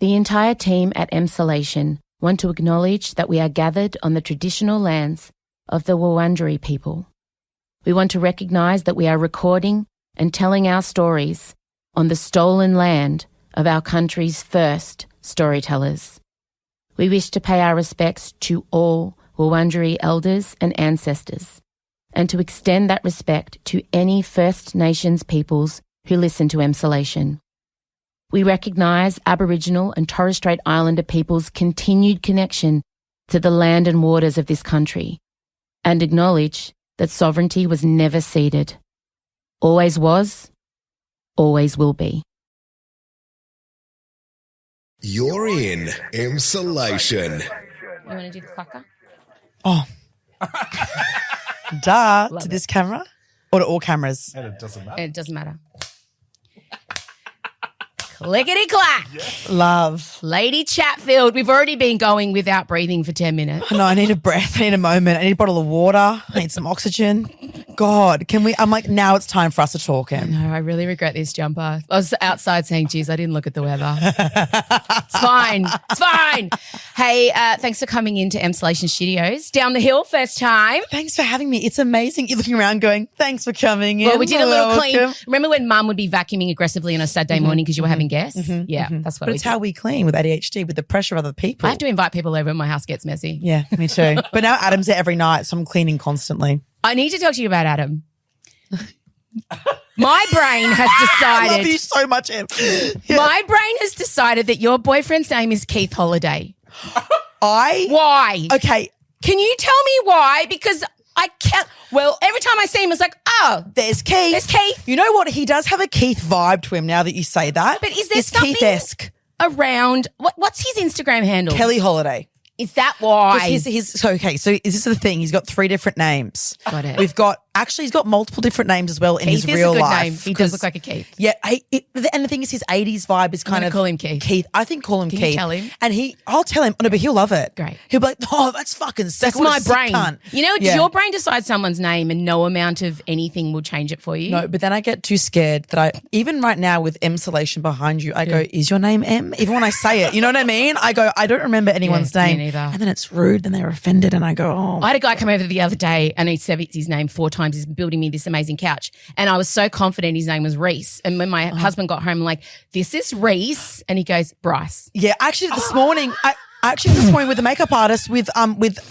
The entire team at Emsolation want to acknowledge that we are gathered on the traditional lands of the Wurundjeri people. We want to recognise that we are recording and telling our stories on the stolen land of our country's first storytellers. We wish to pay our respects to all Wurundjeri elders and ancestors, and to extend that respect to any First Nations peoples who listen to Emsolation. We recognise Aboriginal and Torres Strait Islander people's continued connection to the land and waters of this country, and acknowledge that sovereignty was never ceded. Always was, always will be. You're in Emsolation. You want to do the clucker? Oh. Duh. To this camera or to all cameras? And it doesn't matter. It doesn't matter. Clickety clack. Yes. Love. Lady Chatfield, we've already been going without breathing for 10 minutes. No, I need a breath. I need a moment. I need a bottle of water. I need some oxygen. God, can we? I'm like, now it's time for us to talk, Em. No, I really regret this jumper. I was outside saying, geez, I didn't look at the weather. It's fine. It's fine. Hey, thanks for coming into Emsolation Studios. Down the hill, first time. Thanks for having me. It's amazing. You're looking around going, thanks for coming in. Well, we did a little clean. Remember when Mum would be vacuuming aggressively on a Saturday morning because you were having guests? That's what But it's how we clean with ADHD, with the pressure of other people. I have to invite people over and my house gets messy. Yeah, me too. But now Adam's there every night, so I'm cleaning constantly. I need to talk to you about Adam. My brain has decided. I love you so much, Em. Yeah. My brain has decided that your boyfriend's name is Keith Holiday. Why? Okay. Can you tell me why? Because I can't. Well, every time I see him, it's like, oh, there's Keith. There's Keith. You know what? He does have a Keith vibe to him now that you say that. But is there it's something Keith-esque around? What's his Instagram handle? Kelly Holiday. Is that why? So this is the thing. He's got 3 different names. Got it. He's got multiple different names as well in his real life. Name. He does look like a Keith. Yeah. And the thing is, his 80s vibe is kind of. Call him Keith. I think call him Can Keith. You tell him? And I'll tell him. No, but he'll love it. Great. He'll be like, oh, that's fucking sick. That's my brain. Cunt. You know, does your brain decide someone's name and no amount of anything will change it for you? No, but then I get too scared that even right now with Emsolation behind you, I go, is your name Em? Even when I say it, you know what I mean? I go, I don't remember anyone's name. Me neither. And then it's rude and they're offended and I go, oh. I had a guy come over the other day and he said his name 4 times. He's building me this amazing couch. And I was so confident his name was Reese. And when my husband got home, I'm like, this is Reese. And he goes, Bryce. Yeah, actually this morning, with the makeup artist with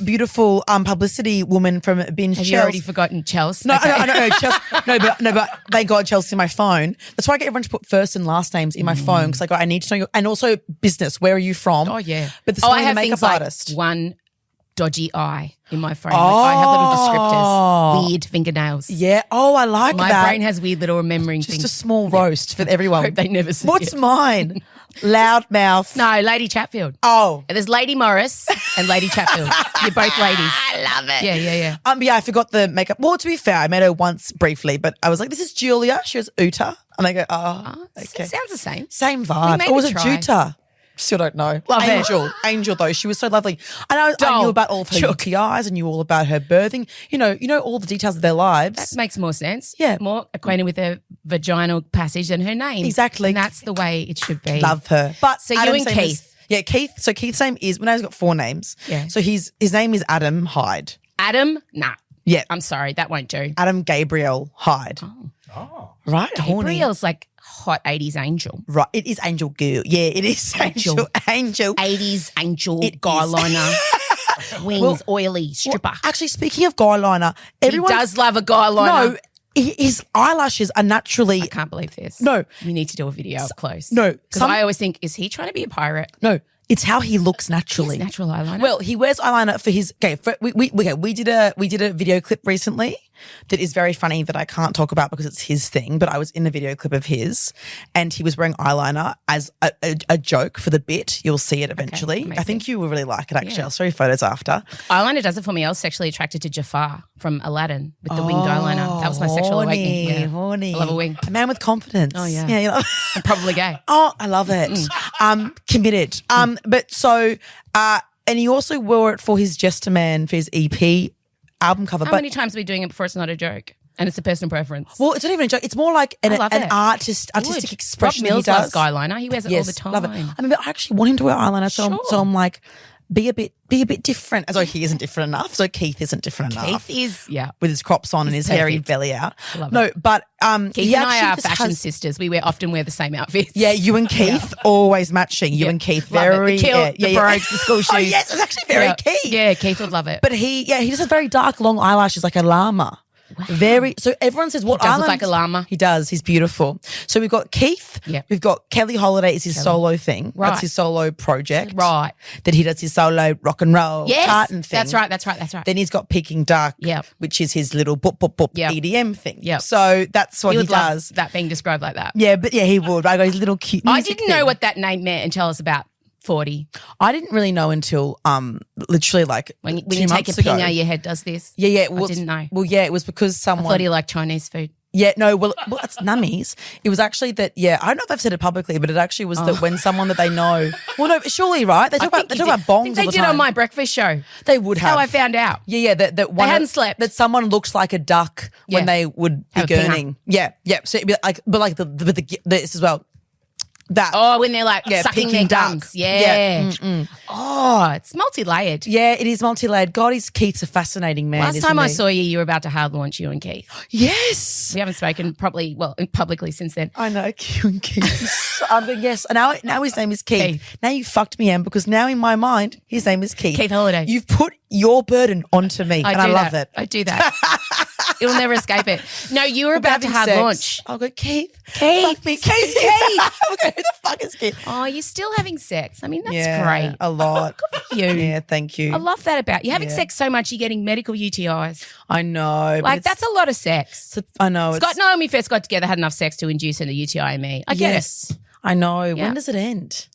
beautiful publicity woman from Binge PR. Have you already forgotten Chelsea? No, no, Chelsea. But thank God Chelsea's in my phone. That's why I get everyone to put first and last names in my phone because I go, I need to know and also business. Where are you from? Oh, yeah. But this morning, I have the makeup things artist. Like one dodgy eye in my phone. Like I have little descriptors, weird fingernails. Yeah. Oh, I like my that. My brain has weird little remembering Just things. Just a small roast for everyone. Hope they never see What's it. mine? Loudmouth. No, Lady Chatfield. Oh. There's Lady Morris and Lady Chatfield. You're both ladies. I love it. Yeah. Yeah, I forgot the makeup. Well, to be fair, I met her once briefly, but I was like, this is Julia. She was Uta. And I go, okay. It sounds the same. Same vibe. Or was it Juta? Still don't know. Love Angel though. She was so lovely. And I knew about all of her UTIs and knew all about her birthing. You know all the details of their lives. That makes more sense. Yeah. More acquainted with her vaginal passage than her name. Exactly. And that's the way it should be. Love her. But so you and Keith. Yeah, Keith. So Keith's name is, Renee's got 4 names. Yeah. So his name is Adam Hyde. Adam? Nah. Yeah. I'm sorry. That won't do. Adam Gabriel Hyde. Oh. Right. Gabriel's like hot 80s angel. Right. It is Angel Girl. Yeah, it is Angel. 80s angel guy liner. Wings, oily, stripper. Actually, speaking of guy liner, everyone does love a guy liner. No, his eyelashes are naturally. I can't believe this. No. You need to do a video up close. No. Because I always think, is he trying to be a pirate? No. It's how he looks naturally. He has natural eyeliner. Well, he wears eyeliner for his. Okay, we did a video clip recently that is very funny that I can't talk about because it's his thing. But I was in a video clip of his, and he was wearing eyeliner as a joke for the bit. You'll see it eventually. Okay, I think you will really like it. Actually, I'll show you photos after. Eyeliner does it for me. I was sexually attracted to Jafar from Aladdin with the winged eyeliner. That was my sexual awakening. Yeah. Horny. I love a wing. A man with confidence. Oh yeah. Yeah. You know? I'm probably gay. Oh, I love it. Committed. But so, and he also wore it for his Jester Man for his EP album cover. How many times are we doing it before it's not a joke? And it's a personal preference. Well, it's not even a joke. It's more like an it. artistic expression Rob Mills that he does. loves eyeliner. He wears it all the time. Love it. I mean, I actually want him to wear eyeliner, so I'm like, be a bit different. So he isn't different enough. So Keith isn't different enough. Keith is, with his crops on and his hairy belly out. No, but Keith and I are fashion sisters. We often wear the same outfits. Yeah, you and Keith always matching. You and Keith very the kilt, the brogues, the school shoes. Oh yes, it's actually very Keith. Yeah, Keith would love it. But he just has very dark, long eyelashes like a llama. Wow. So everyone says what he does look like a llama. He does. He's beautiful. So we've got Keith. Yeah. We've got Kelly Holiday is his solo thing. Right. That's his solo project. Right. That he does his solo rock and roll tartan thing. That's right. Then he's got Peking Duck, which is his little boop EDM thing. Yeah. So that's what he does. That being described like that. Yeah, but he would. I got his little cute I didn't know what that name meant until I was about 40. I didn't really know until literally like when you take a pinger, your head does this. Yeah. I didn't know. Well, yeah, it was because someone. I thought he liked Chinese food. Yeah, no, well, it's nummies. It was actually that. Yeah, I don't know if I've said it publicly, but it actually was that when someone that they know. Well, no, surely right? They talk about bongs. I think they did on my breakfast show. They would have. That's how I found out. Yeah, that one. They hadn't slept. That someone looked like a duck when they would be gurning. Yeah. So it'd be like, but like this as well. That when they're like sucking their gums. Yeah. Oh, it's multi-layered. Yeah, it is multi-layered. God, Keith's a fascinaing man. Last time I saw you were about to hard launch you and Keith. Yes. We haven't spoken publicly since then. I know, you and Keith. Yes. Now his name is Keith. Now you fucked me, Em, because now in my mind his name is Keith. Keith Holiday. You've put your burden onto me, and I love it. I do that. It'll never escape it. No, you were about to hard launch. I'll go, Keith. Fuck me. Keith. Okay, who the fuck is Keith? Oh, you're still having sex. I mean, that's great. A lot. Good for you. Yeah, thank you. I love that about you. Having sex so much, you're getting medical UTIs. I know. Like, that's a lot of sex. I know. Scott and I, when we first got together, had enough sex to induce a UTI in me. I get it. I know. Yeah. When does it end?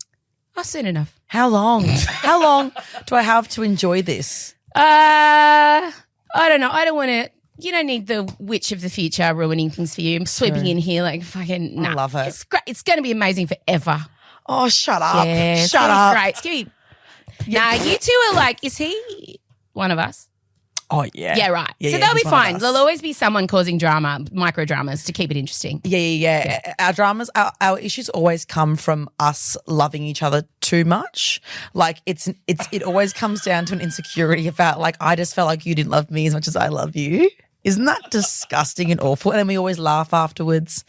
Oh, soon enough. How long? How long do I have to enjoy this? I don't know. I don't want to. You don't need the witch of the future ruining things for you. I'm sweeping in here like fucking. Nah. I love it. It's great. It's going to be amazing forever. Oh, shut up! Yeah, shut up! Great. It's going to be. Nah, you two are like. Is he one of us? Oh yeah. Yeah, right. So they'll be fine. There'll always be someone causing drama, micro dramas, to keep it interesting. Yeah. Our dramas, our issues always come from us loving each other too much. Like it always comes down to an insecurity about like, I just felt like you didn't love me as much as I love you. Isn't that disgusting and awful? And then we always laugh afterwards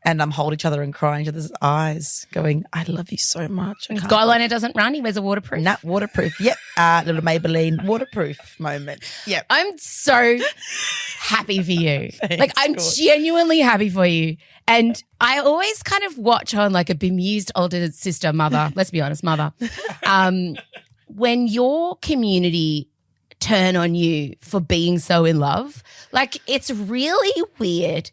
and hold each other and cry in each other's eyes going, I love you so much. Skyliner doesn't run. He wears a waterproof. Nah, waterproof. Yep. Little Maybelline waterproof moment. Yep. I'm so happy for you. Like, I'm genuinely happy for you. And I always kind of watch on like a bemused older sister, mother, let's be honest, mother, when your community turn on you for being so in love. Like, it's really weird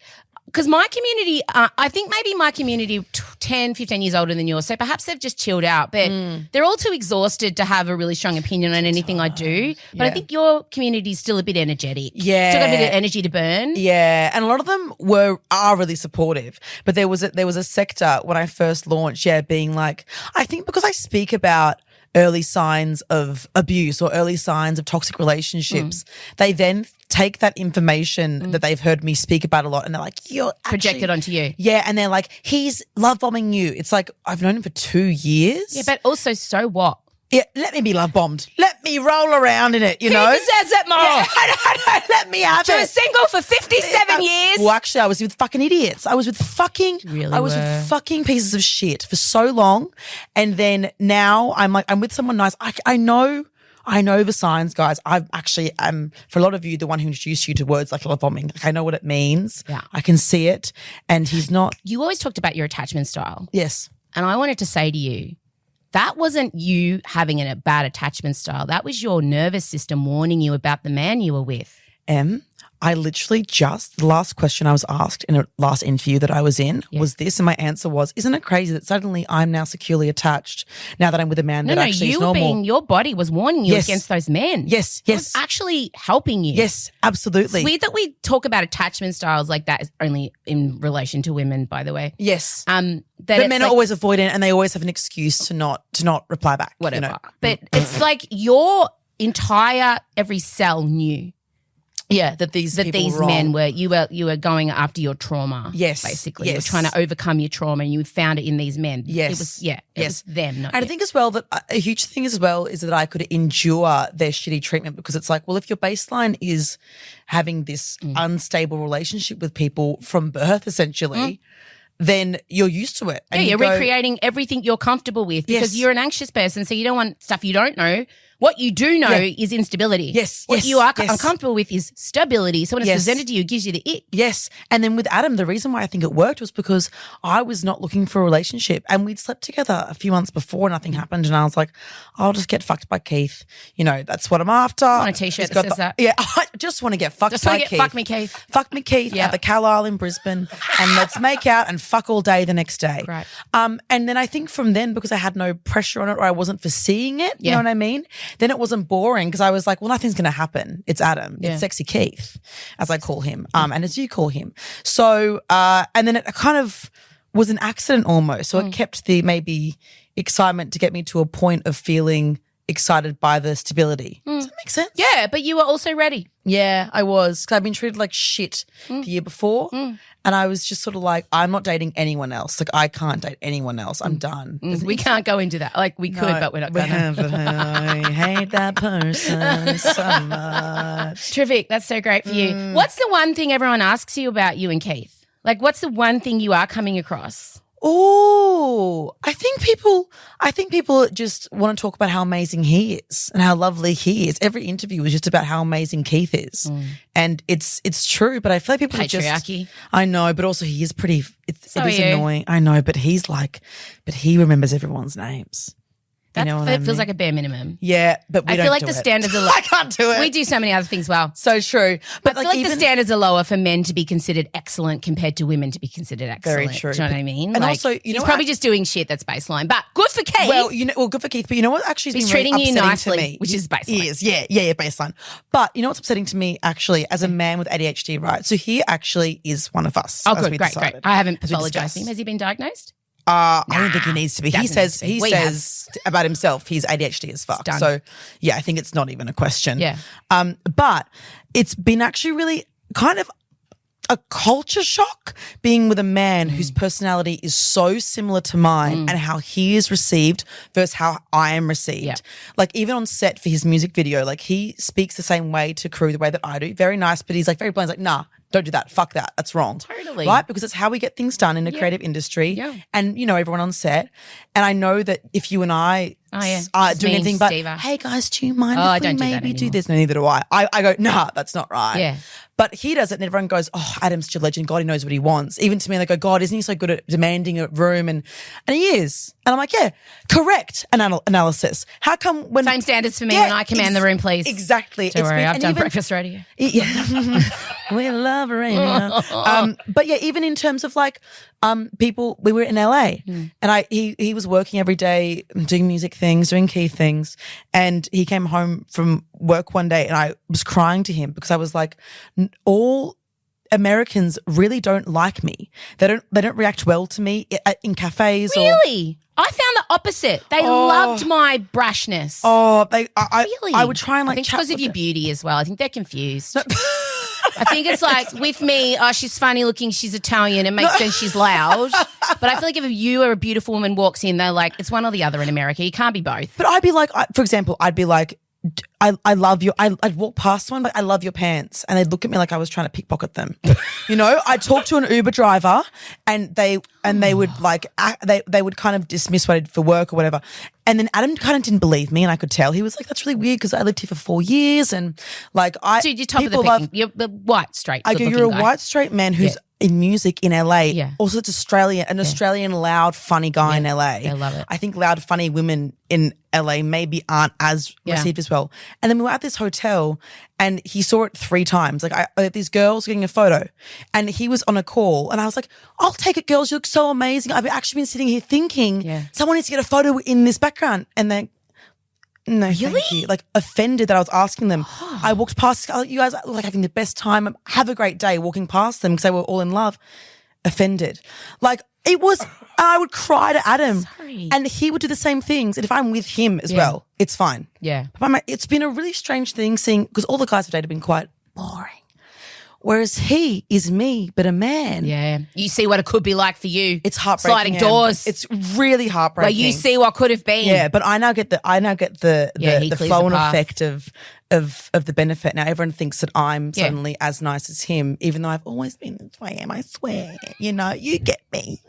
because my community, I think maybe my community 10, 15 years older than yours, so perhaps they've just chilled out, but they're all too exhausted to have a really strong opinion on anything I do. But I think your community is still a bit energetic. Yeah. Still got a bit of energy to burn. Yeah. And a lot of them are really supportive. But there was a sector when I first launched, being like, I think because I speak about early signs of abuse or early signs of toxic relationships, they then take that information that they've heard me speak about a lot and they're like, you're projected onto you. Yeah. And they're like, he's love bombing you. It's like, I've known him for 2 years. Yeah, but also so what? Yeah, let me be love bombed. Let me roll around in it, you know. He deserves it more. Yeah, I let me have she it. was single for 57 years. Well, actually, I was with fucking idiots. I was with fucking pieces of shit for so long. And then now I'm with someone nice. I know the signs, guys. I'm for a lot of you, the one who introduced you to words like love bombing. Like, I know what it means. Yeah. I can see it. And he's not. You always talked about your attachment style. Yes. And I wanted to say to you, that wasn't you having a bad attachment style. That was your nervous system warning you about the man you were with. I literally the last question I was asked in a last interview that I was in was this, and my answer was, isn't it crazy that suddenly I'm now securely attached now that I'm with a man that actually is normal? Your body was warning you against those men. Yes. It was actually helping you. Yes, absolutely. It's weird that we talk about attachment styles like that is only in relation to women, by the way. Yes. But men are always avoidant and they always have an excuse to not reply back. Whatever. You know? But it's like your entire every cell knew. Yeah, that these men were you were going after your trauma. Yes, basically, yes. you were trying to overcome your trauma, and you found it in these men. Yes, it was them. Not and you. I think as well that a huge thing as well is that I could endure their shitty treatment because it's like, well, if your baseline is having this unstable relationship with people from birth, essentially. Then you're used to it. And you're recreating everything you're comfortable with because you're an anxious person, so you don't want stuff you don't know. What you do know is instability. Yes. What you are uncomfortable with is stability. So when it's presented to you, it gives you the ick. Yes. And then with Adam, the reason why I think it worked was because I was not looking for a relationship and we'd slept together a few months before, nothing happened. And I was like, I'll just get fucked by Keith. You know, that's what I'm after. I want a t-shirt that says that. Yeah. I just want to get fucked by Keith. Fuck me, Keith. Fuck me, Keith at the Carlisle in Brisbane and let's make out and fuck all day the next day. Right. And then I think from then, because I had no pressure on it or I wasn't foreseeing it, you know what I mean? Then it wasn't boring because I was like, well, nothing's going to happen. It's Adam. It's Sexy Keith, as I call him, and as you call him. So, and then it kind of was an accident almost. So it kept the maybe excitement to get me to a point of feeling excited by the stability. Does that make sense? Yeah, but you were also ready. Yeah, I was. Because I've been treated like shit the year before. And I was just sort of like, I'm not dating anyone else. Like, I can't date anyone else. I'm done. We can't go into that. Like, we could, but we're not going to. I hate that person so much. Terrific. That's so great for you. What's the one thing everyone asks you about you and Keith? Like, what's the one thing you are coming across? Oh, I think people just want to talk about how amazing he is and how lovely he is. Every interview is just about how amazing Keith is. And it's true, but I feel like people are Patriarchy. just, I know, but also he is pretty, it is annoying. I know, but he remembers everyone's names. That you know what I feels mean? like a bare minimum. Yeah, but we I don't feel like do the it. standards are low. I can't do it. We do so many other things well. So true. But I feel like the standards are lower for men to be considered excellent compared to women to be considered excellent. Very true. Do you know what I mean? And like, also, he's probably just doing shit that's baseline. But good for Keith. Well, good for Keith. But you know what actually has He's been really treating you upsetting nicely, to me? which is baseline. He is, yeah, baseline. But you know what's upsetting to me actually as a man with ADHD, right? So he actually is one of us. Oh, good, great. I haven't pathologized him. Has he been diagnosed? I don't think he needs to be. He says about himself he's ADHD as fuck. So yeah, I think it's not even a question. Yeah. But it's been actually really kind of a culture shock being with a man whose personality is so similar to mine and how he is received versus how I am received. Yeah. Like even on set for his music video, like he speaks the same way to crew the way that I do. Very nice, but he's like very blunt. He's like, nah, don't do that. Fuck that. That's wrong. Totally. Right? Because it's how we get things done in a creative industry. Yeah. And, you know, everyone on set. And I know that if you and I are doing anything but, hey guys, do you mind if we maybe do this? No, neither do I. I go, nah, that's not right. Yeah. But he does it and everyone goes, oh, Adam's such a legend. God, he knows what he wants. Even to me, they go, God, isn't he so good at demanding a room? And he is. And I'm like, yeah, correct analysis. How come when... Same standards for me when I command the room, please. Exactly. Don't worry, I've done breakfast radio. Yeah. We love radio. But yeah, even in terms of like people, we were in LA and he was working every day, doing music things, doing key things. And he came home from work one day and I was crying to him because I was like, all Americans really don't like me. They don't react well to me in cafes. Really? I found the opposite. They loved my brashness. Oh, really? I would try and like I think it's chat because of with your them. beauty as well. I think they're confused. I think it's like with me, she's funny looking, she's Italian, it makes sense she's loud. But I feel like if you or a beautiful woman walks in, they're like, it's one or the other in America. You can't be both. But I'd be like, for example, I'd be like, I love you. I'd walk past someone, like, I love your pants. And they'd look at me like I was trying to pickpocket them. You know, I'd talk to an Uber driver and they would like, they would kind of dismiss what I did for work or whatever. And then Adam kind of didn't believe me and I could tell. He was like, that's really weird because I lived here for 4 years and like Dude, you're top of the picking. You're the white, straight. I go, you're a white, straight man who's in music in LA. Yeah. Also, it's Australian loud, funny guy in LA. I love it. I think loud, funny women in LA maybe aren't as received as well. And then we were at this hotel and he saw it 3 times. Like these girls getting a photo and he was on a call and I was like, I'll take it, girls. You look so amazing. I've actually been sitting here thinking someone needs to get a photo in this background. And then no, really? thank you. Like offended that I was asking them. I walked past, you guys are like having the best time. Have a great day walking past them because they were all in love. Offended. Like it was, I would cry to Adam and he would do the same things. And if I'm with him as well, it's fine. Yeah. But it's been a really strange thing seeing, because all the guys I've dated have been quite boring. Whereas he is me, but a man. Yeah. You see what it could be like for you. It's heartbreaking. Sliding doors. It's really heartbreaking. Where you see what could have been. Yeah, but I now get the flow-on effect of the benefit. Now everyone thinks that I'm suddenly as nice as him, even though I've always been this way, and I swear, you know, you get me.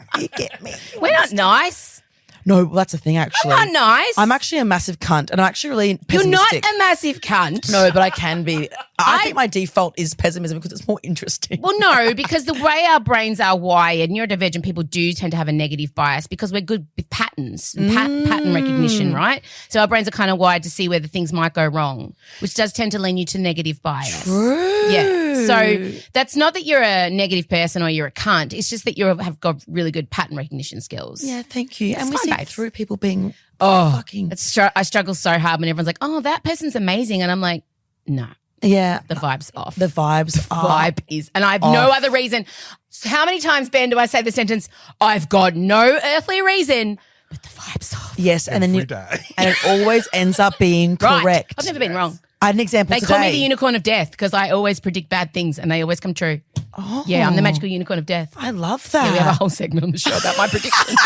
We're not nice. No, well, that's the thing, actually. I'm not nice. I'm actually a massive cunt, and I'm actually really You're pessimistic. not a massive cunt. No, but I can be. I think my default is pessimism because it's more interesting. Well, no, because the way our brains are wired, neurodivergent people do tend to have a negative bias because we're good with patterns, and pattern recognition, right? So our brains are kind of wired to see where the things might go wrong, which does tend to lean you to negative bias. True. Yeah. So that's not that you're a negative person or you're a cunt. It's just that you have got really good pattern recognition skills. Yeah, thank you. And we fine, see babes. through people being fucking. I struggle so hard when everyone's like, oh, that person's amazing. And I'm like, no. Yeah. The vibe's off. The vibes Vibe is. And I have no other reason. So how many times, Ben, do I say the sentence, I've got no earthly reason, but the vibe's off? Yes. And then and it always ends up being Right. correct. I've never been wrong. I had an example They today. call me the unicorn of death because I always predict bad things and they always come true. Oh. Yeah, I'm the magical unicorn of death. I love that. Yeah, we have a whole segment on the show about my predictions.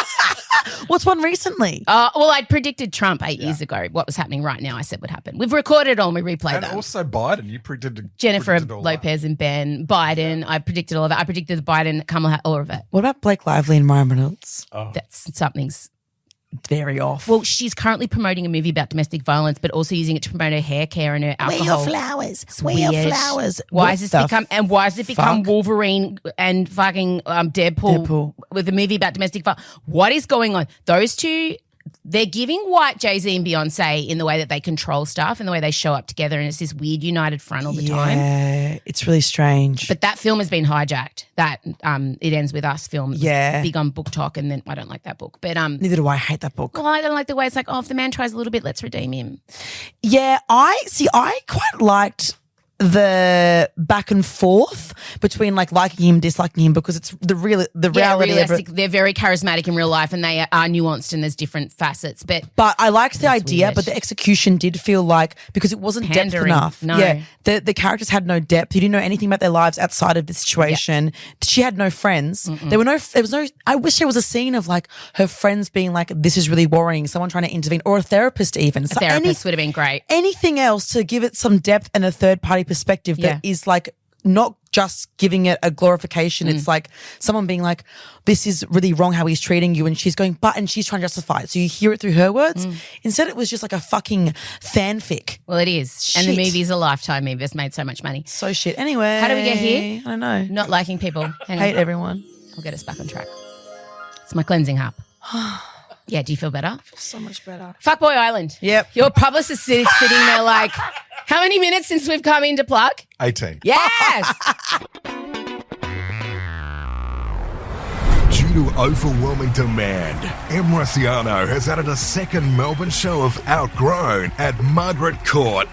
What's one recently? Well, I predicted Trump 8 years ago. What was happening right now, I said would happen. We've recorded it all and we replayed And that. also Biden, you predicted Jennifer all Lopez and Ben, Biden. I predicted all of it. I predicted the Biden, Kamala, all of it. What about Blake Lively and Ryan Reynolds? That's something's Very off. Well, she's currently promoting a movie about domestic violence, but also using it to promote her hair care and her alcohol. Where your flowers? Where your flowers? Why has it become fuck? Wolverine and fucking Deadpool with a movie about domestic violence? What is going on? Those two, they're giving white Jay-Z and Beyonce in the way that they control stuff and the way they show up together, and it's this weird united front all the time. Yeah, it's really strange. But that film has been hijacked. That It Ends With Us film. It was big on book talk, and then I don't like that book. But neither do I. Hate that book. Well, I don't like the way it's like, oh, if the man tries a little bit, let's redeem him. Yeah, I quite liked the back and forth between like liking him, disliking him, because it's the reality. Realistic. They're very charismatic in real life, and they are nuanced, and there's different facets. But I liked the idea, weird. but the execution did feel like, because it wasn't depth Pandering. enough. No. Yeah, the characters had no depth. You didn't know anything about their lives outside of the situation. She had no friends. There was no. I wish there was a scene of like her friends being like, "This is really worrying." Someone trying to intervene, or a therapist even. a therapist would have been great. Anything else to give it some depth and a third party perspective that is like not just giving it a glorification. It's like someone being like, this is really wrong how he's treating you, and she's going, and she's trying to justify it. So you hear it through her words. Instead it was just like a fucking fanfic. Well, it is. And the movie's a Lifetime movie. It's made so much money. So shit. Anyway. How do we get here? I don't know. Not liking people. Hate everyone. I'll get us back on track. It's my cleansing hub. Yeah, do you feel better? So much better. FBoy Island. Yep. Your publicist is sitting there like, how many minutes since we've come in to plug? 18. Yes. Due to overwhelming demand, Emsolation has added a second Melbourne show of Outgrown at Margaret Court,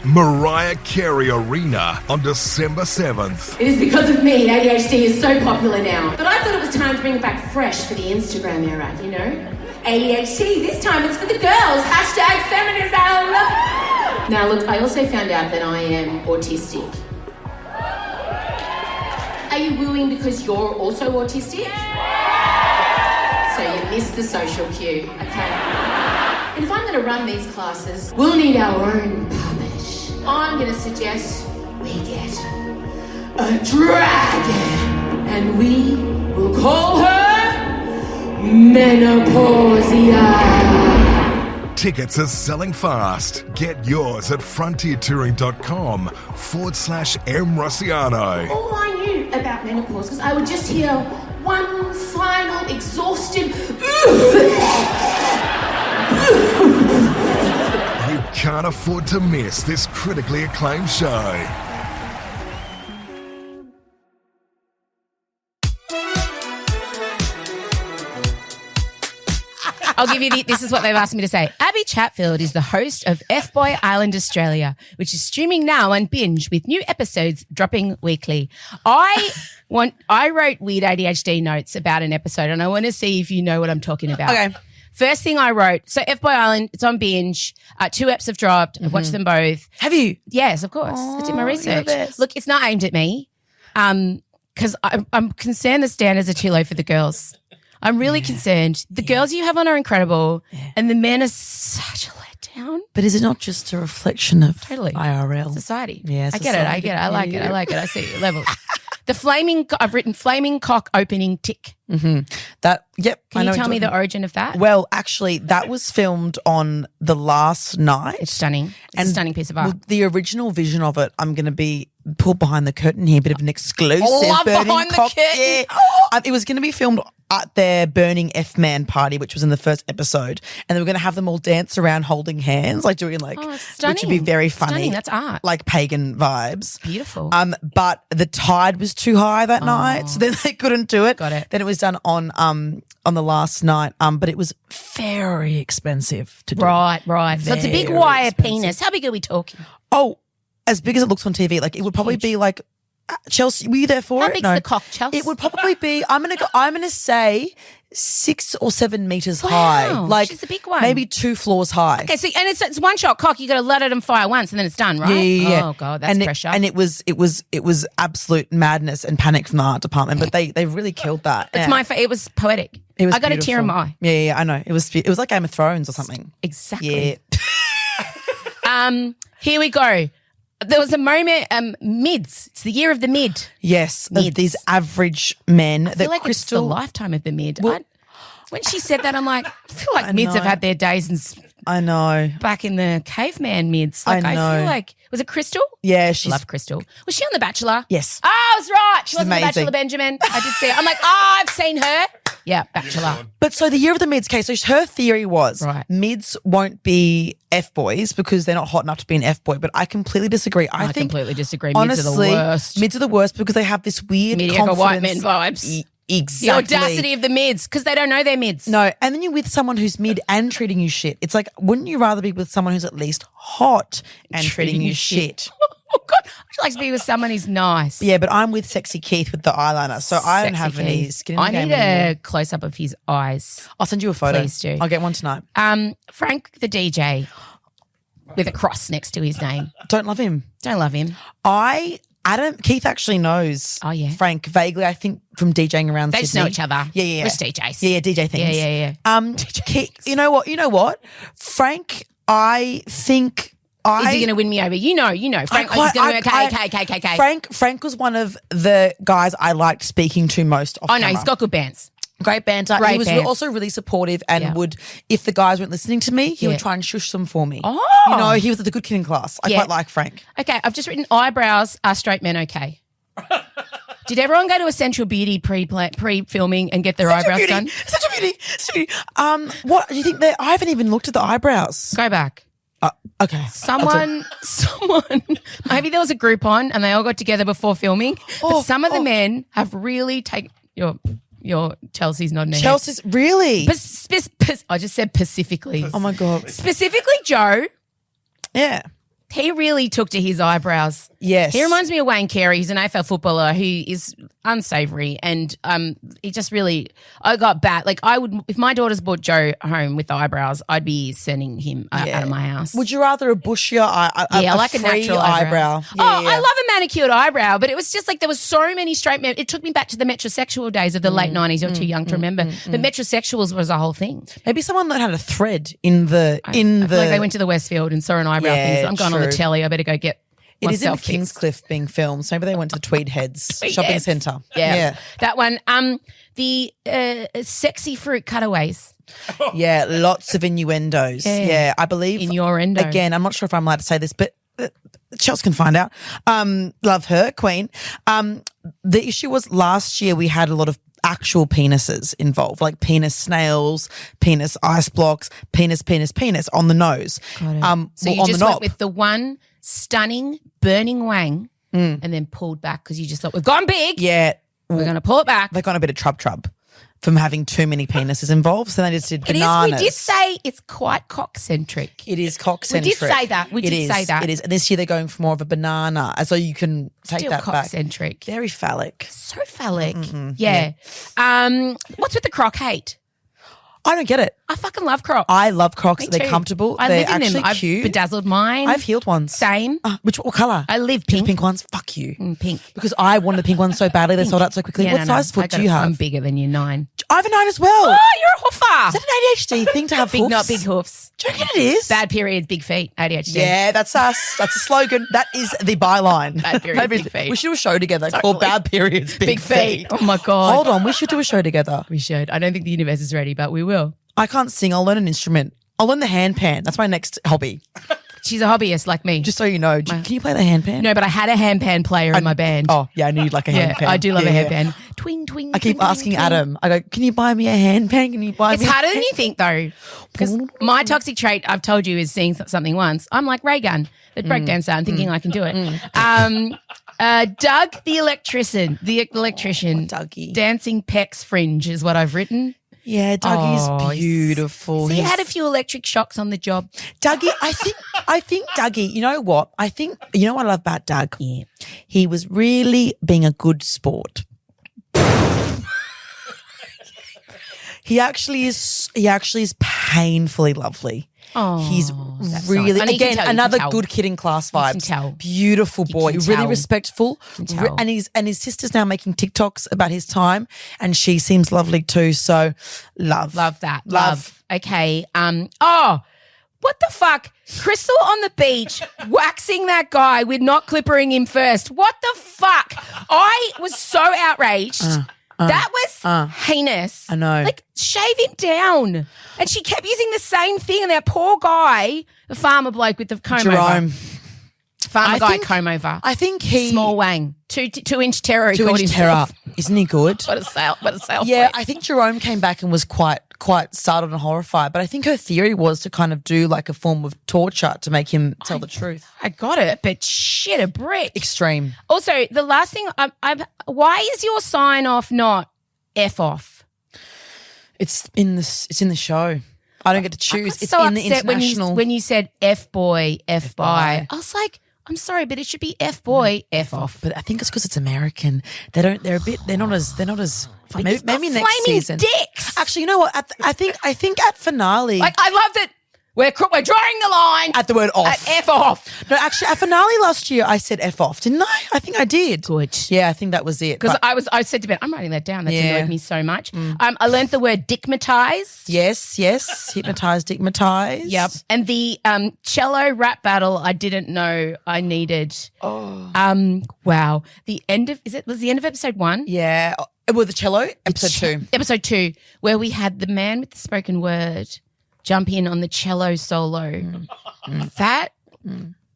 Mariah Carey Arena on December 7th. It is because of me ADHD is so popular now. But I thought it was time to bring it back fresh for the Instagram era, you know? ADHD, this time it's for the girls. Hashtag feminism. Now look, I also found out that I am autistic. Are you wooing because you're also autistic? So you missed the social cue, okay? And if I'm going to run these classes, we'll need our own puppet. I'm going to suggest we get a dragon, and we will call her Menopausia. Tickets are selling fast. Get yours at frontiertouring.com/Emsolation. All I knew about menopause was I would just hear one final exhausted You can't afford to miss this critically acclaimed show. I'll give you this is what they've asked me to say. Abbie Chatfield is the host of FBoy Island Australia, which is streaming now on Binge with new episodes dropping weekly. I wrote weird ADHD notes about an episode, and I want to see if you know what I'm talking about. Okay. First thing I wrote, so FBoy Island, it's on Binge. 2 eps have dropped. I've watched them both. Have you? Yes, of course. I did my research. Look, it's not aimed at me because I'm concerned the standards are too low for the girls. I'm really concerned. The girls you have on are incredible and the men are such a letdown. But is it not just a reflection of IRL? Society. Yeah, I get it. I like it. I see levels. I've written flaming cock opening tick. That, yep. Can you tell me the origin of that? Well, actually, that was filmed on the last night. It's stunning. It's a stunning piece of art. The original vision of it, I'm going to be pulled behind the curtain here, a bit of an exclusive. Love burning behind the cock. curtain. Yeah. It was going to be filmed at their burning F-man party, which was in the first episode, and they were going to have them all dance around holding hands, like doing like, which would be very funny. Stunning. That's art. Like pagan vibes. Beautiful. But the tide was too high that night, so then they couldn't do it. Got it. Then it was done on the last night, but it was very expensive to do. Right. So it's a big wire penis. How big are we talking? Oh, as big as it looks on TV. Like it would probably be like Chelsea. Were you there for it? How big's the cock, Chelsea? It would probably be. I'm gonna say 6 or 7 meters high. Like she's a big one. Maybe 2 floors high. Okay, so and it's one shot cock. You got to let it and fire once, and then it's done, right? Yeah. Oh god, that's pressure. And it was absolute madness and panic from the art department. But they really killed that. It's it was poetic. It was. I got a tear in my eye. Yeah, I know. It was like Game of Thrones or something. Exactly. Yeah. Here we go. There was a moment, mids. It's the year of the mid. Yes, Mids. of these average men. I feel like it's the lifetime of the mid. When she said that, I'm like, I feel like mids have had their days I know. back in the caveman mids. Like, I feel like, was it Crystal? Yeah, she's Love Crystal. Was she on The Bachelor? Yes. Oh, I was right. She was on The amazing. Bachelor, Benjamin. I did see it. I'm like, I've seen her. Yeah, Bachelor. But so the year of the mids case, so her theory was mids won't be F-boys because they're not hot enough to be an F-boy. But I completely disagree. I think completely disagree. Honestly, mids are the worst. Mids are the worst because they have this weird mediocre white men confidence. vibes. Exactly. The audacity of the mids because they don't know they're mids. No, and then you're with someone who's mid and treating you shit. It's like, wouldn't you rather be with someone who's at least hot and treating you shit? Oh, God. I'd like to be with someone who's nice. Yeah, but I'm with Sexy Keith with the eyeliner, so I don't have any skin in the I game need anymore. a close-up of his eyes. I'll send you a photo. Please do. I'll get one tonight. Frank the DJ with a cross next to his name. Don't love him. Don't love him. Keith actually knows Frank vaguely, I think, from DJing around They Sydney. just know each other. Yeah. We're just DJs. Yeah, DJ things. Yeah. Keith, you know what? Frank, I think Is he going to win me over? You know. Frank, he's going to okay. Frank was one of the guys I liked speaking to most off camera. He's got good bands. Great banter. He was also really supportive and would, if the guys weren't listening to me, he would try and shush them for me. Oh. You know, he was the good kid in class. I quite like Frank. Okay, I've just written eyebrows are straight men okay. Did everyone go to Essential Beauty pre-filming and get their eyebrows done? Essential Beauty. What do you think? I haven't even looked at the eyebrows. Go back. Okay. Someone, maybe there was a Groupon and they all got together before filming. But some of the men have really taken your Chelsea's nodding her head. Chelsea's really? I just said specifically. Oh my God. Specifically Joe. Yeah. He really took to his eyebrows. Yes. He reminds me of Wayne Carey. He's an AFL footballer who is unsavoury and he just really – I got bad. Like I would – if my daughters brought Joe home with the eyebrows, I'd be sending him out of my house. Would you rather a bushier I like a natural eyebrow. Yeah, I love a manicured eyebrow, but it was just like there was so many straight men. It took me back to the metrosexual days of the late 90s. You're too young to remember. But metrosexuals was a whole thing. Maybe someone learned how to thread in the I feel like they went to the Westfield and saw an eyebrow thing. So I'm going on the telly. I better go get It is in myself fixed. Kingscliff being filmed. So maybe they went to the Tweed Heads shopping centre. Yeah. That one. The sexy fruit cutaways. Yeah, lots of innuendos. Yeah, I believe. Innuendo. Again, I'm not sure if I'm allowed to say this, but Chelsea can find out. Love her, queen. The issue was last year we had a lot of actual penises involved, like penis snails, penis ice blocks, penis on the nose. So you just went with the one stunning, burning wang and then pulled back because you just thought, we've gone big. Yeah. We're going to pull it back. They got a bit of trub from having too many penises involved. So they just did bananas. We did say it's quite cock-centric. It is cock-centric. We did say that. It is. And this year they're going for more of a banana. So you can take Still that back. cock-centric. Very phallic. So phallic. Yeah. What's with the croc hate? I don't get it. I fucking love Crocs. I love Crocs. Me They're too. comfortable. I They're live in them. actually I've cute. bedazzled mine. I've heeled ones. Same. What colour? I live Just pink. pink ones? Fuck you. Pink. Because I wanted the pink ones so badly. They sold out so quickly. Yeah, What size foot do you have? I'm bigger than you, 9. I have a 9 as well. Oh, you're a hoofer. Is that an ADHD thing to have Big, hoofs? not big hoofs. Do you reckon it is? Bad periods, big feet. ADHD. Yeah, that's us. That's a slogan. That is the byline. Bad periods, big feet. We should do a show together called Bad Periods, Big Feet. Oh my God. Hold on, we should do a show together. We should. I don't think the universe is ready, but we will. I can't sing. I'll learn an instrument. I'll learn the handpan. That's my next hobby. She's a hobbyist like me. Just so you know. Can you play the handpan? No, but I had a handpan player in my band. Oh, yeah, I need like a yeah, handpan. I do love a Yeah. handpan. Twing, twing. I keep twing, asking twing. Adam. I go, can you buy me a handpan? Can you buy It's me harder than you think, though. Because my toxic trait, I've told you, is seeing something once. I'm like Ray Gun, the breakdancer, and thinking I can do it. Doug the electrician. Dougie. Dancing pecs fringe is what I've written. Yeah, Dougie's beautiful. So he had a few electric shocks on the job. Dougie, I think Dougie, you know what? You know what I love about Doug? Yeah. He was really being a good sport. He actually is painfully lovely. Oh, he's that's really, nice. And you can again, tell, you another can tell. good kid in class vibes. You can tell. Beautiful boy, You can really tell. respectful. You can tell. And his sister's now making TikToks about his time, and she seems lovely too. So love that. Love. Okay. What the fuck? Crystal on the beach waxing that guy with not clippering him first. What the fuck? I was so outraged. That was heinous. I know. Like, shave him down. And she kept using the same thing, and that poor guy, the farmer bloke with the comb over. Jerome. Farmer guy comb over. I think he Small wang. 2-inch terror. He called 2-inch terror. himself. Isn't he good? What a sale. Yeah, I think Jerome came back and was quite startled and horrified. But I think her theory was to kind of do like a form of torture to make him tell the truth. I got it, but shit, a brick. Extreme. Also, the last thing, why is your sign off not F off? It's in the show. I don't get to choose. It's so in the upset international. when you said F-boy, F-by. F-by. I was like, I'm sorry, but it should be F-boy, F-off. But I think it's because it's American. They're not as maybe next flaming season. dicks. Actually, you know what? I think at finale, Like, I loved it. We're drawing the line at the word off. at F off. No, actually, at finale last year, I said F off, didn't I? I think I did. Good. Yeah, I think that was it. Because But I said to Ben, I'm writing that down. That's Yeah. annoyed me so much. I learned the word dickmatized. yes, hypnotized, digmatized. Yep. And the cello rap battle, I didn't know I needed. Oh. Wow. Was the end of episode 1? Yeah. Well, the cello, episode 2. Episode 2, where we had the man with the spoken word jump in on the cello solo. That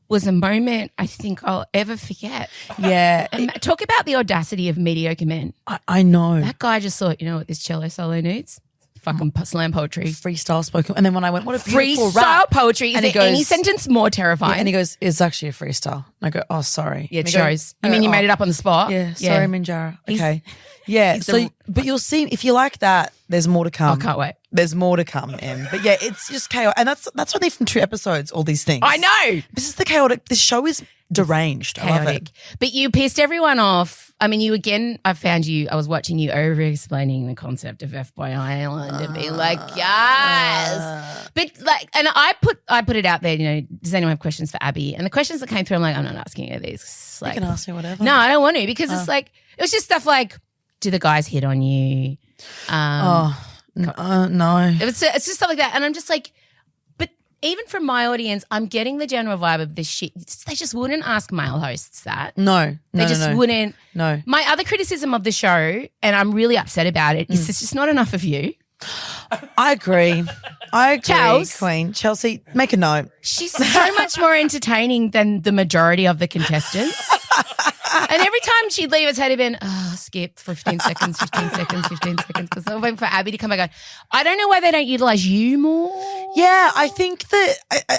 was a moment I think I'll ever forget. Yeah. And talk about the audacity of mediocre men. I know. That guy just thought, you know what this cello solo needs? Fucking slam poetry. Freestyle spoken. And then when I went, what a beautiful Freestyle rap. poetry. Is And he there any goes- sentence more Yeah, terrifying? and he goes, it's actually a freestyle. And I go, oh, sorry. Yeah, it And he goes, shows. You mean you made it up on the spot? Yeah, sorry, Minjara. He's- Okay. Yeah, he's so, the- but you'll see, if you like that, there's more to come. I can't wait. There's more to come, Em. But yeah, it's just chaos. And that's only from 2 episodes, all these things. I know. This is the chaotic, this show is deranged. I love Chaotic. it. But you pissed everyone off. I mean, I was watching you over explaining the concept of FBoy Island and being like, yes. But like, and I put it out there, you know, does anyone have questions for Abbie? And the questions that came through, I'm like, I'm not asking her these. Like, You can ask me whatever. no, I don't want to because it's like, it was just stuff like, do the guys hit on you? No. It's just stuff like that. And I'm just like, but even from my audience, I'm getting the general vibe of this shit. They just wouldn't ask male hosts that. No. They just wouldn't. No. My other criticism of the show, and I'm really upset about it, is there's just not enough of you. I agree. Chels. Queen. Chelsea, make a note. She's so much more entertaining than the majority of the contestants. And every time she'd leave, it's had to been, skip 15 seconds, 15 seconds, 15 seconds. Because I'm waiting for Abbie to come back and go, I don't know why they don't utilise you more. Yeah, I think that.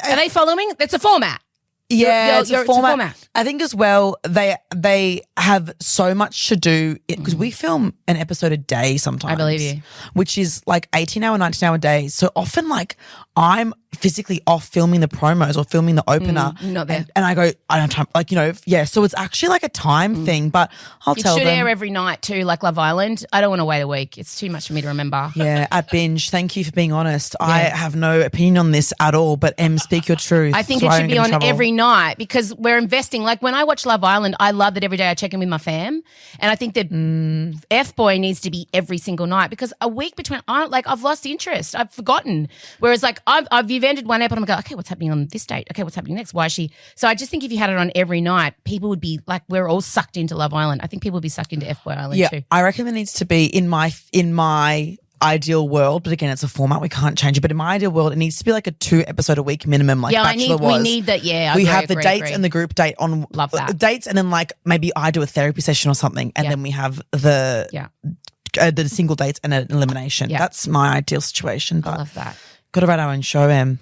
Are they following? It's a format. Yeah, It's a format. I think as well, they have so much to do because we film an episode a day sometimes. I believe you. Which is like 18-hour, 19-hour days. So often like I'm physically off filming the promos or filming the opener. Not there. And I go, I don't have time. Like, so it's actually like a time thing, but I'll tell them. It should air every night too, like Love Island. I don't want to wait a week. It's too much for me to remember. Yeah, at Binge. Thank you for being honest. Yeah. I have no opinion on this at all, but speak your truth. I think it should be on every night because we're investing. Like when I watch Love Island, I love that every day I check in with my fam. And I think that FBoy needs to be every single night because a week between, I've lost interest. I've forgotten. Whereas like you've ended one episode and I go, okay, what's happening on this date? Okay, what's happening next? Why is she? So I just think if you had it on every night, people would be like, we're all sucked into Love Island. I think people would be sucked into FBoy Island too. I reckon there needs to be in my ideal world, but again, it's a format, we can't change it. But in my ideal world, it needs to be like a 2 episode a week minimum, like Bachelor was. We need that, yeah. We have the dates and the group date on Love that. Dates, and then like maybe I do a therapy session or something, and then we have the single dates and an elimination. Yeah. That's my ideal situation. But I love that. Got to write our own show, Em.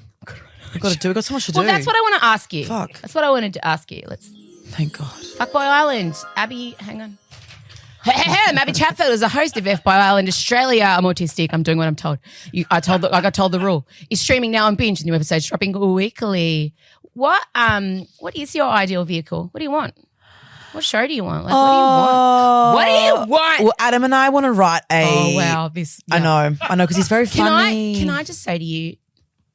We've got so much to do. Well, that's what I want to ask you. Fuck. That's what I wanted to ask you. Thank God. FBoy Island. Abbie, hang on. I'm Abbie Chatfield is a host of FBoy Island Australia. I'm autistic. I'm doing what I'm told. I got told the rule. It's streaming now on Binge. New episodes dropping weekly. What is your ideal vehicle? What do you want? What show do you want? Like, what do you want? Well, Adam and I want to write a. Oh wow, this. Yeah. I know, because he's very funny. Can I just say to you,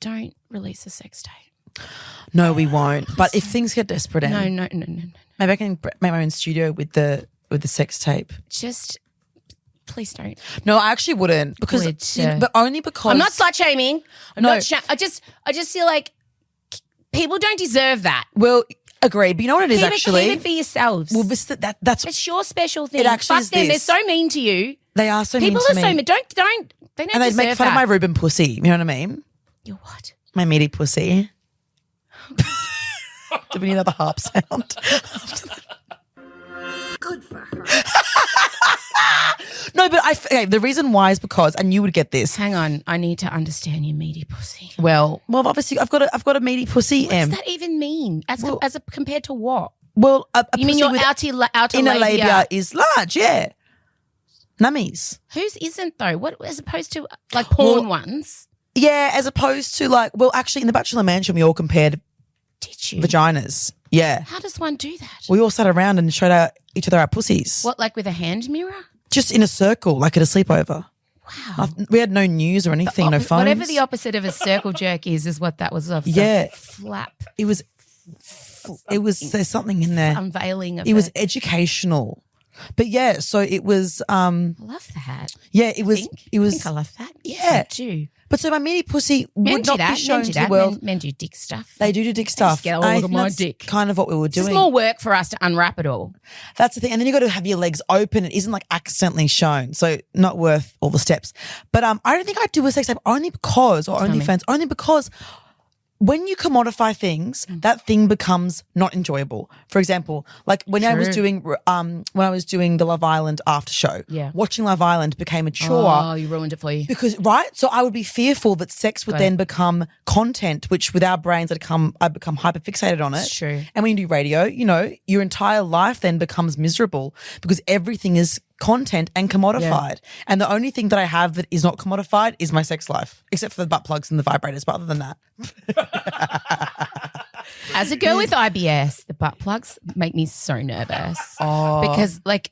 don't release a sex tape. No, we won't. But if things get desperate, no. Maybe I can make my own studio with the sex tape. Just please don't. No, I actually wouldn't but only because I'm not slut shaming. I just feel like people don't deserve that. Well, agree. But you know what it is actually? Keep it for yourselves. Well, that's it's your special thing. It actually Fuck them. They're so mean to you. They are so mean to me. People are so mean. Don't. They don't. And they make fun of my Reuben pussy. You know what I mean? Your what? My meaty pussy. Do we need another harp sound? Good for her. No, but the reason why is because, and you would get this. Hang on, I need to understand your meaty pussy. Well, obviously, I've got a meaty pussy. What does that even mean? As compared to what? Well, you mean your outer inner labia is large? Yeah, nummies. Whose isn't though? What as opposed to like porn ones? Yeah, as opposed to like, well, actually, in the Bachelor Mansion, we all compared. Did you? Vaginas. Yeah. How does one do that? We all sat around and showed each other our pussies. What, like with a hand mirror? Just in a circle, like at a sleepover. Wow. We had no news or anything, no phones. Whatever the opposite of a circle jerk is what that was of. Yeah. Flap. It was, there's something in there. Unveiling of it. It was educational. But yeah, so it was. I love that. Yeah, it was. I think I love that. Yeah. Too. But so my meaty pussy would not be shown to the world. Men do dick stuff. They do dick stuff. Get all of my dick. Kind of what we were doing. It's more work for us to unwrap it all. That's the thing. And then you got to have your legs open. It isn't like accidentally shown. So not worth all the steps. But I don't think I'd do a sex tape only because when you commodify things, that thing becomes not enjoyable. For example, like when I was doing the Love Island after show, watching Love Island became a chore. Oh, you ruined it for you. Because so I would be fearful that sex would then become content, which with our brains I become hyper fixated on it. It's true. And when you do radio, your entire life then becomes miserable because everything is content and commodified. And the only thing that I have that is not commodified is my sex life, except for the butt plugs and the vibrators. But other than that. As a girl with IBS, the butt plugs make me so nervous. Oh. Because like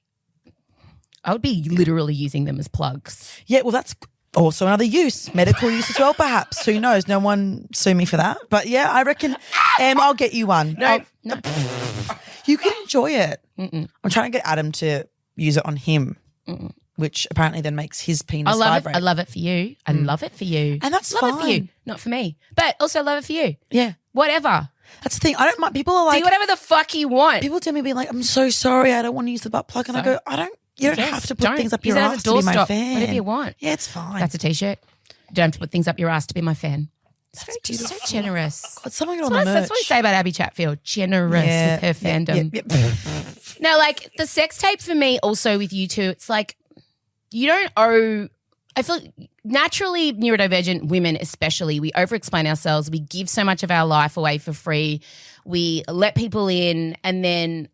I would be literally using them as plugs. Yeah, well that's also another use, medical use as well perhaps. Who knows? No one sue me for that. But yeah, I reckon, I'll get you one. No. You can enjoy it. I'm trying to get Adam to use it on him, which apparently then makes his penis vibrate. I love it for you. I love it for you. And that's love it for you, not for me. But also love it for you. Yeah. Whatever. That's the thing. I don't mind. People are like, do whatever the fuck you want. People tell me being like, I'm so sorry, I don't want to use the butt plug. And I go, you don't have to put things up your ass to be my fan. Whatever you want. Yeah, it's fine. That's a t-shirt. You don't have to put things up your ass to be my fan. It's so generous. But someone get on the merch. That's what we say about Abbie Chatfield. Generous with her fandom. No, like the sex tape for me also with you two, it's like you don't owe – I feel naturally neurodivergent women especially, we over-explain ourselves. We give so much of our life away for free. We let people in and then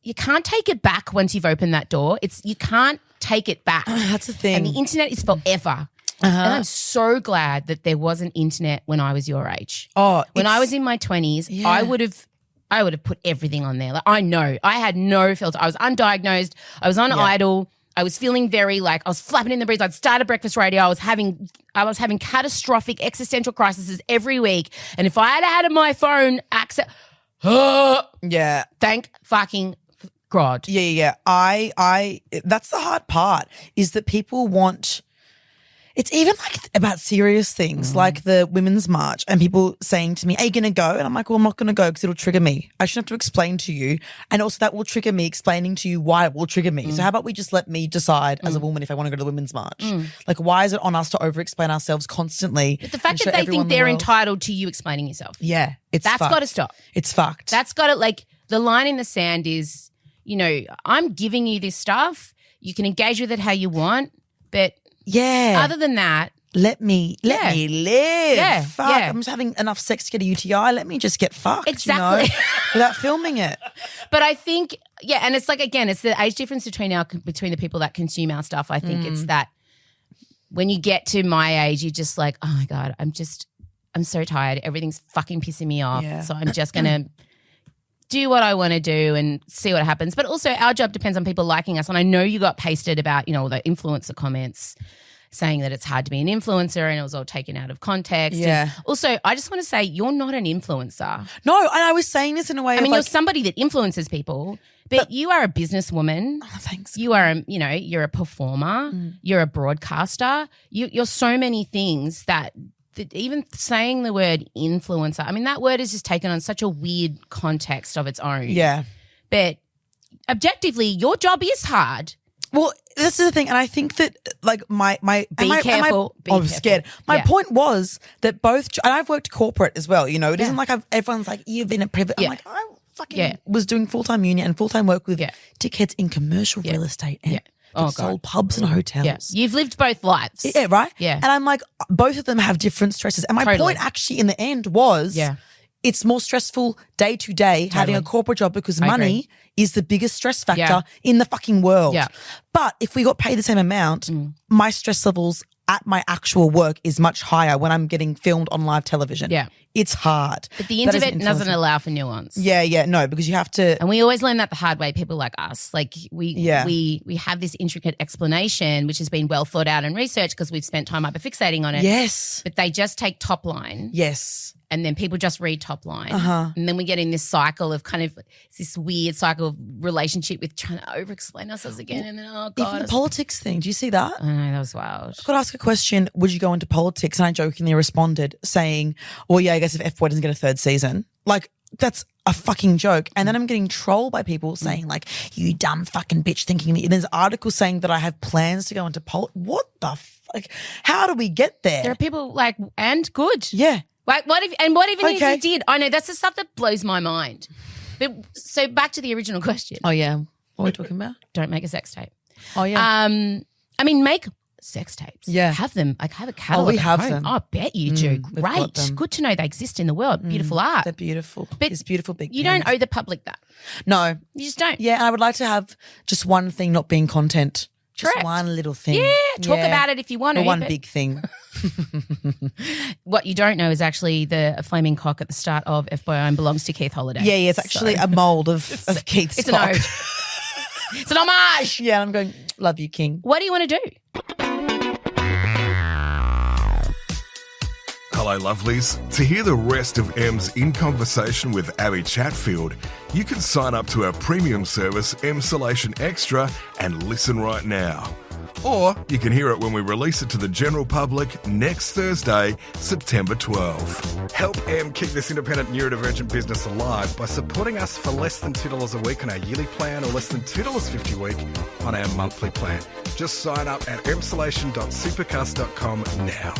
you can't take it back once you've opened that door. You can't take it back. That's the thing. And the internet is forever. And I'm so glad that there wasn't internet when I was your age. When I was in my 20s, I would have put everything on there. Like, I know. I had no filter. I was undiagnosed. I was on Idle. I was feeling very I was flapping in the breeze. I'd started breakfast radio. I was having catastrophic existential crises every week. And if I had my phone access, thank fucking God. Yeah. I that's the hard part is that people want. It's even about serious things like the Women's March and people saying to me, are you going to go? And I'm like, well, I'm not going to go because it'll trigger me. I shouldn't have to explain to you. And also that will trigger me explaining to you why it will trigger me. So how about we just let me decide as a woman if I want to go to the Women's March? Like, why is it on us to over-explain ourselves constantly? But the fact that they think they're entitled to you explaining yourself. Yeah. That's got to stop. It's fucked. That's got to, the line in the sand is, I'm giving you this stuff. You can engage with it how you want, but other than that, let me live. Yeah. Fuck. Yeah. I'm just having enough sex to get a UTI. Let me just get fucked. Exactly. Without filming it. But I think, and it's again, it's the age difference between the people that consume our stuff. I think it's that when you get to my age, you're just like, oh my God, I'm so tired. Everything's fucking pissing me off. Yeah. So I'm just going to do what I want to do and see what happens. But also our job depends on people liking us. And I know you got pasted about, the influencer comments saying that it's hard to be an influencer and it was all taken out of context. Yeah. And also, I just want to say you're not an influencer. No, and I was saying this in a way you're somebody that influences people, but you are a businesswoman. Oh, thanks. You are, you're a performer. You're a broadcaster. You're so many things that even saying the word influencer, that word is just taken on such a weird context of its own. Yeah. But objectively, your job is hard. Well, this is the thing, and I think that Be careful. I'm scared. My point was that and I've worked corporate as well. It isn't like everyone's like you've been a private. I'm like I fucking was doing full-time uni and full-time work with dickheads in commercial real estate and sold pubs and hotels. Yeah. You've lived both lives. Yeah, right. Yeah, and I'm like both of them have different stresses. And my point actually in the end was it's more stressful day to day having a corporate job because money is the biggest stress factor in the fucking world. Yeah. But if we got paid the same amount, my stress levels at my actual work is much higher when I'm getting filmed on live television. Yeah. It's hard. But the internet doesn't allow for nuance. Yeah, no, because you have to. And we always learn that the hard way, people like us. We have this intricate explanation which has been well thought out and researched because we've spent time hyperfixating on it. Yes. But they just take top line. Yes. And then people just read top line. And then we get in this cycle of this weird cycle of relationship with trying to over-explain ourselves again. And then, oh, God. Even the politics thing. Do you see that? I know, that was wild. I could ask a question, would you go into politics? And I jokingly responded saying, well, yeah, I guess if FBoy doesn't get a third season. That's a fucking joke. And then I'm getting trolled by people saying you dumb fucking bitch thinking that. There's articles saying that I have plans to go into politics. What the fuck? How do we get there? There are people and good. Yeah. What if if you did? I know that's the stuff that blows my mind. But so back to the original question. Oh yeah, what are we talking about? Don't make a sex tape. Oh yeah. Make sex tapes. Yeah, have them. Have a catalog. Oh, we have them. I bet you do. Great. Good to know they exist in the world. Beautiful art. They're beautiful. But it's beautiful big. You don't owe the public that. No, you just don't. Yeah, and I would like to have just one thing not being content. Just Correct. one little thing. Yeah, talk about it if you want to. Or one big thing. What you don't know is actually a flaming cock at the start of FBoy Island belongs to Keith Holiday. Yeah, it's actually a mould of Keith's It's cock. an ode. It's an homage. Yeah, I'm going, love you, King. What do you want to do? Hello, lovelies. To hear the rest of Em's in conversation with Abbie Chatfield, you can sign up to our premium service, Emsolation Extra, and listen right now. Or you can hear it when we release it to the general public next Thursday, September 12. Help Em keep this independent neurodivergent business alive by supporting us for less than $2 a week on our yearly plan or less than $2.50 a week on our monthly plan. Just sign up at emsolation.supercast.com now.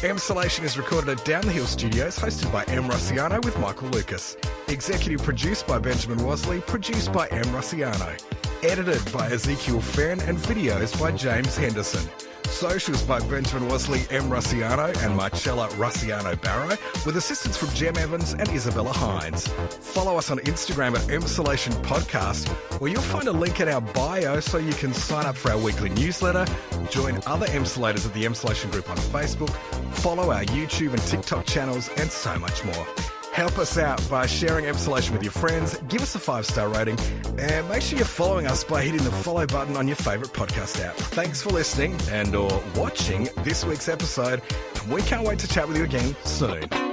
Emsolation is recorded at Down the Hill Studios, hosted by Em Rossiano with Michael Lucas. Executive produced by Benjamin Wasley, produced by Em Rossiano. Edited by Ezekiel Fenn and videos by James Henderson. Socials by Benjamin Wesley, M. Russiano and Marcella Russiano Barrow, with assistance from Jem Evans and Isabella Hines. Follow us on Instagram at Emsolation Podcast, where you'll find a link in our bio so you can sign up for our weekly newsletter, join other Emsolators at the Emsolation Group on Facebook, follow our YouTube and TikTok channels, and so much more. Help us out by sharing Emsolation with your friends, give us a 5-star rating, and make sure you're following us by hitting the follow button on your favourite podcast app. Thanks for listening and or watching this week's episode, and we can't wait to chat with you again soon.